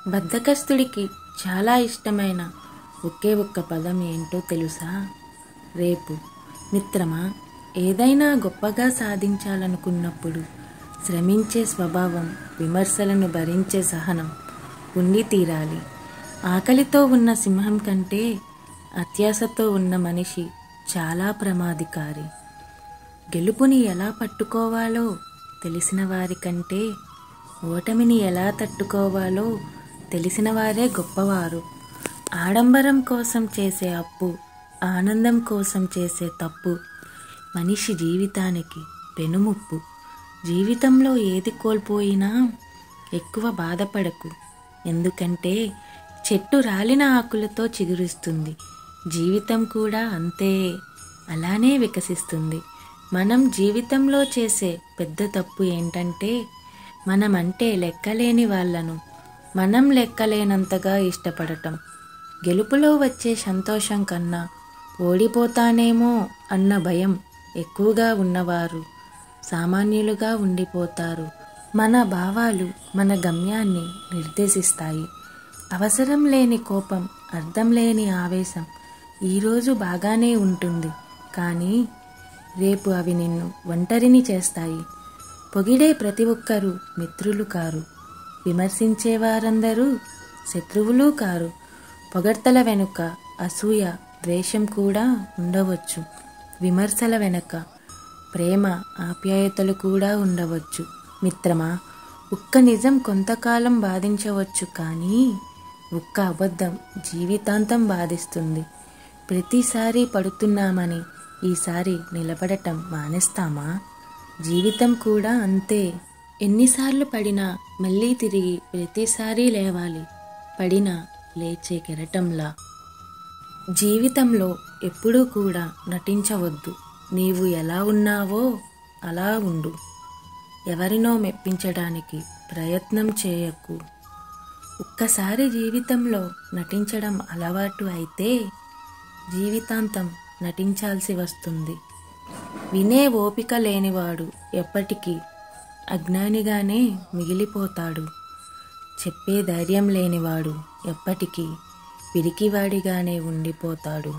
బద్ధకస్తుడికి చాలా ఇష్టమైన ఒకే ఒక్క పదం ఏంటో తెలుసా? రేపు. మిత్రమా, ఏదైనా గొప్పగా సాధించాలనుకున్నప్పుడు శ్రమించే స్వభావం, విమర్శలను భరించే సహనం ఉండి తీరాలి. ఆకలితో ఉన్న సింహం కంటే అత్యాశతో ఉన్న మనిషి చాలా ప్రమాదకారి. గెలుపుని ఎలా పట్టుకోవాలో తెలిసిన వారి కంటే ఓటమిని ఎలా తట్టుకోవాలో తెలిసిన వారే గొప్పవారు. ఆడంబరం కోసం చేసే అప్పు, ఆనందం కోసం చేసే తప్పు మనిషి జీవితానికి పెనుముప్పు. జీవితంలో ఏది కోల్పోయినా ఎక్కువ బాధపడకు, ఎందుకంటే చెట్టు రాలిన ఆకులతో చిగురిస్తుంది. జీవితం కూడా అంతే, అలానే వికసిస్తుంది. మనం జీవితంలో చేసే పెద్ద తప్పు ఏంటంటే మనమంటే లెక్కలేని వాళ్ళను మనం లెక్కలేనంతగా ఇష్టపడటం. గెలుపులో వచ్చే సంతోషం కన్నా ఓడిపోతానేమో అన్న భయం ఎక్కువగా ఉన్నవారు సామాన్యులుగా ఉండిపోతారు. మన భావాలు మన గమ్యాన్ని నిర్దేశిస్తాయి. అవసరం లేని కోపం, అర్థం లేని ఆవేశం ఈరోజు బాగానే ఉంటుంది, కానీ రేపు అవి నిన్ను ఒంటరిని చేస్తాయి. పొగిడే ప్రతి ఒక్కరూ మిత్రులు కారు, విమర్శించే వారందరూ శత్రువులు కారు. పొగడ్తల వెనుక అసూయ, ద్వేషం కూడా ఉండవచ్చు. విమర్శల వెనుక ప్రేమ, ఆప్యాయతలు కూడా ఉండవచ్చు. మిత్రమా, ఒక్క నిజం కొంతకాలం బాధించవచ్చు, కానీ ఒక్క అబద్ధం జీవితాంతం బాధిస్తుంది. ప్రతిసారి పడుతున్నామని ఈసారి నిలబడటం మానేస్తామా? జీవితం కూడా అంతే. ఎన్నిసార్లు పడినా మళ్ళీ తిరిగి ప్రతిసారి లేవాలి, పడినా లేచే కెరటంలా. జీవితంలో ఎప్పుడూ కూడా నటించవద్దు. నీవు ఎలా ఉన్నావో అలా ఉండు. ఎవరినో మెప్పించడానికి ప్రయత్నం చేయకు. ఒక్కసారి జీవితంలో నటించడం అలవాటు అయితే జీవితాంతం నటించాల్సి వస్తుంది. వినే ఓపిక లేనివాడు ఎప్పటికీ అజ్ఞానిగానే మిగిలిపోతాడు. చెప్పే ధైర్యం లేనివాడు ఎప్పటికీ పిరికివాడిగానే ఉండిపోతాడు.